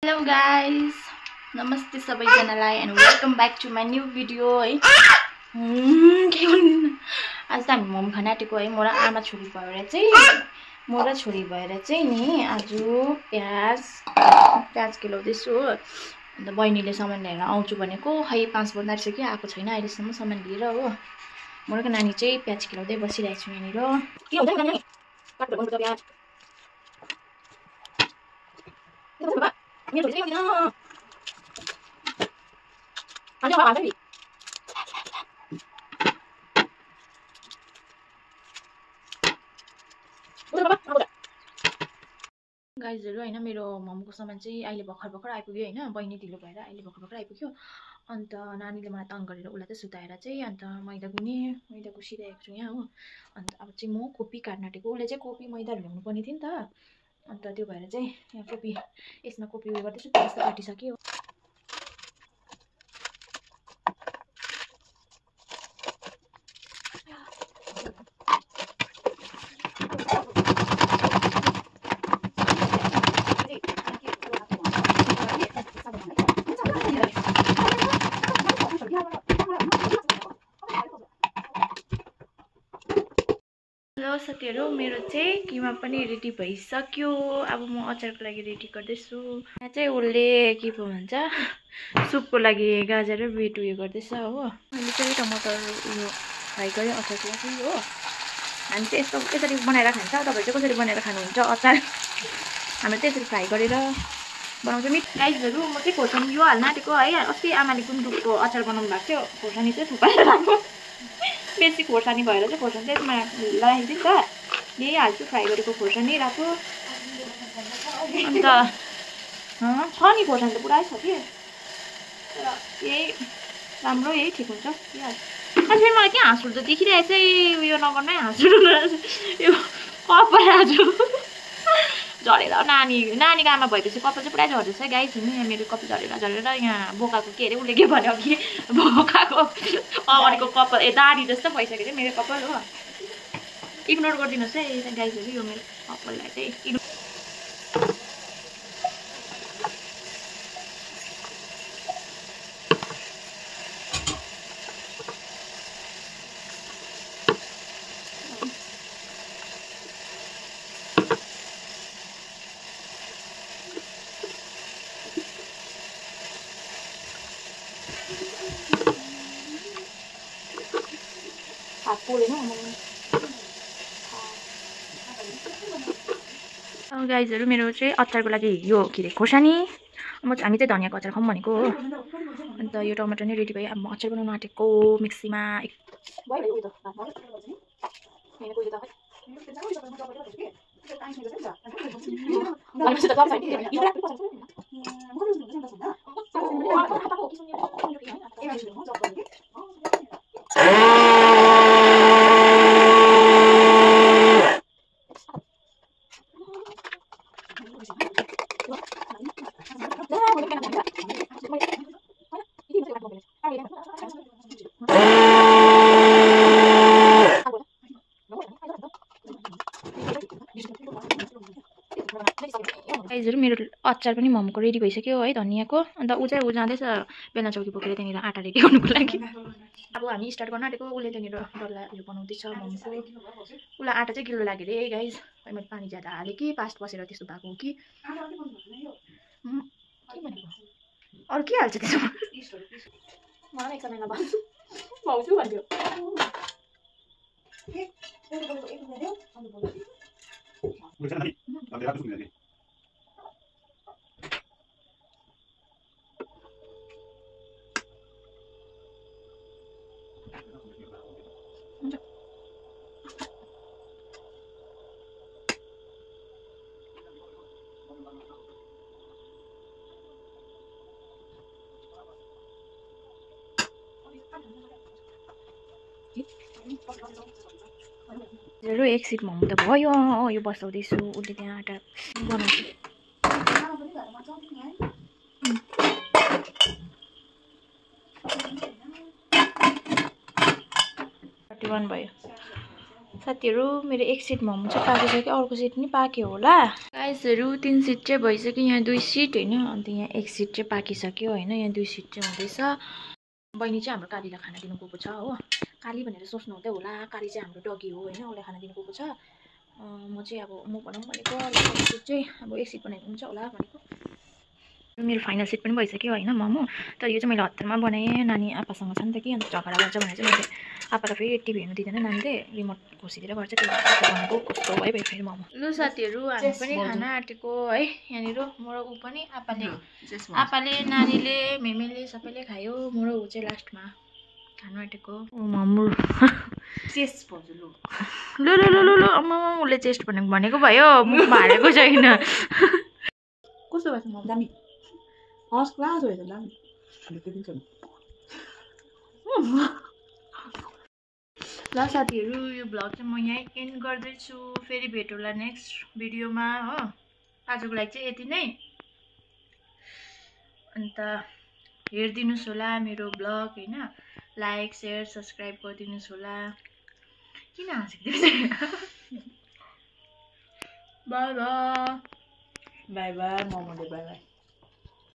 Hello guys, नमस्ते सबैजनालाई and welcome back to my new video है। आज त हामी मोमो खान आँटेको है। म र आमा छोरी भएर चाहिँ नि आज प्याज केलाउँदैछु हो। अन्त बहिनीले सामान लिएर आउँछु भनेको खै 5 बज्न आइसक्यो, आएको छैन अहिलेसम्म सामान लिएर हो। म र नानी चाहिँ प्याज केलाउँदै बसिरहेको छु यहाँनिर। के हुन्छ नानी? काट्नु पर्छ प्याज। मेरो चाहिँ किन आज आवाज है गाइजहरु हैन। मेरो मोमोको सामान चाहिँ अहिले भर्खर आइपुग्यो हैन। बहिनी ढिलो भएर अहिले भर्खर आइपुग्यो। अन्त नानीले मलाई तंग गरेर उलाई चाहिँ सुताएर चाहिँ अन्त मैदा गुसिरहेको छु यहाँ हो। अन्त अब चाहिँ म कोपी काट्न आँटेको। उले चाहिँ कोपी मैदा ल्याउनु पर्ने थियो नि त। अन्त त्यो भएर चाहिँ यहाँ कोपी यसमा कोपी उयो गर्दैछु। त्यस्तो काटिसक्यो। हेलो साथीहरु, मेरो चाहिँ किमा पनि रेडी भइसक्यो। अब म अचारको लागि रेडी गर्दैछु। यहाँ चाहिँ उले के पो भन्छ सुपको लागि गाजर र बिट उयो गर्दैछ हो। मैले चाहिँ टमाटर उयो फ्राई गरेँ अचारको लागि हो। हामी चाहिँ यसरी बनाएर खान्छ। तपाईहरु चाहिँ कसरी बनाएर खानुहुन्छ अचार? हामी चाहिँ यसरी फ्राई गरेर बनाउँछ। गाइजहरु, म चाहिँ खोर्सानी यो हाल्न आँटेको है। अस्ति आमाले गुन्द्रुकको अचार बनाउनु भएको थियो। खोर्सानी चाहिँ थुपारेर राख्नु बेसी खोर्सानी भएर चाहिँ खोर्सानी चाहिँ यसमा लगाइदिन्छ। यही हाल्छु फ्राई गरेको खोर्सानी राख्छु। अन्त छ नि खोर्सानी त पुरै छ कि, तर यही राम्रो यही ठिक हुन्छ। अनि फेरि मलाई के हाँस उठ्दो देखिरहेको चाहिँ उयो नगर्नै हाँस उठ्दो। यो कपाल आज झरेर नानीको आमा भएपछि कपाल चाहिँ पुरै झर्दैछ गाइस। यहाँ मेरो कपाल झरेर यहाँ बोकाको के अरे उसले के भन्यो कि बोकाको अगाडिको कपाल दाढी जस्तो भइसक्यो चाहिँ मेरो कपाल हो। इग्नोर गरिदिनुहोस् है गाइसहरु, यो मेरो कपाललाई चाहिँ गाइजहरु, मेरो चाहिँ अचारको लागि यो के अरे खोर्सानी। हामी चाहिँ धनियाको अचार खाऊँ भनेको हो। अन्त यो टमाटर नै रेडी भयो। अब म अचार बनाउन आँटेको मिक्सीमा गाइजहरु, मेरो अचार पनि मोमोको रेडी भइसक्यो है धनियाको। अन्त ऊ जाँदैछ बेलना चौकी बोकेर त्यहाँनिर आँटा रेडी गर्नुको लागि। अब हामी स्टार्ट गर्न आँटेको। उसले त्यहाँनिर डल्ला यो बनाउँदैछ मोमोको। उसलाई आँटा चाहिँ गिलो लाग्यो अरे गाइज। मैले पानी ज्यादा हालेँ कि पास्ट बसेर त्यस्तो भएको हो कि के भनेको अरू के हाल्छ त्यसो? मलाई एक समयमा भाउँछु भन्थ्यो। एक सिट मोमो त भयो। यो बसाउँदैछु। उसले त्यहाँ आँटा बनाउँछु। 31 भयो। साथीहरू मेरो एक सिट मोमो चाहिँ पाकिसक्यो, अर्को सिट पनि पाक्यो होला। गाइसहरू 3 सिट चाहिँ भइसक्यो, यहाँ 2 सिट होइन, अन्त यहाँ 1 सिट चाहिँ पाकिसक्यो होइन, यहाँ 2 सिट चाहिँ हुँदैछ। बहिनी चाहिँ हाम्रो कालीलाई खाना दिनु गएको छ हो। काली भनेर सोच्नु हुँदै होला, काली चाहिँ हाम्रो डगी हो होइन, उसलाई खाना दिनु गएको छ। म चाहिँ अब म बनाउँ भनेको, अर्को सिट चाहिँ अब 1 सिट बनाएको हुन्छ होला भनेको। मेरो फाइनल सिट पनि भइसक्यो होइन मोमो। तर यो चाहिँ मैले हतारमा बनाएँ, नानी आप्पासँग छ नि त कि, अन्त झगडा गर्छ भनेर चाहिँ मैले आप्पालाई फेरि टिभी हेर्नु दिँदैन नानीले, रिमोट घोसिदिएर गर्छ, त्यो बनाएको कस्तो भयो फेरि मोमो। लु साथीहरू हामी पनि खाना आँटेको है, यहाँनिर म र ऊ पनि, आप्पाले नानीले मेमेले सबैले खायो, म र ऊ चाहिँ लास्टमा खानु आँटेको। मोमो चेस्ट भन्छु लु लु लु लु लु अम्मा, उसले चेस्ट भनेको भयो, मुखमा हालेको छैन। कस्तो भएको मोमो? दामी फर्स्ट क्लास हो त दामी। ल साथीहरू यो भ्लग चाहिँ म यहीँ एन्ड गर्दैछु, फेरि भेट होला नेक्स्ट भिडियोमा हो। आजको लागि चाहिँ यति नै, अन्त हेरिदिनुहोस् होला मेरो भ्लग होइन, लाइक सेयर सब्सक्राइब गरिदिनुहोस् होला। किन हाँसेको बाई बाई बाई बाई मोमोले बाई बाई।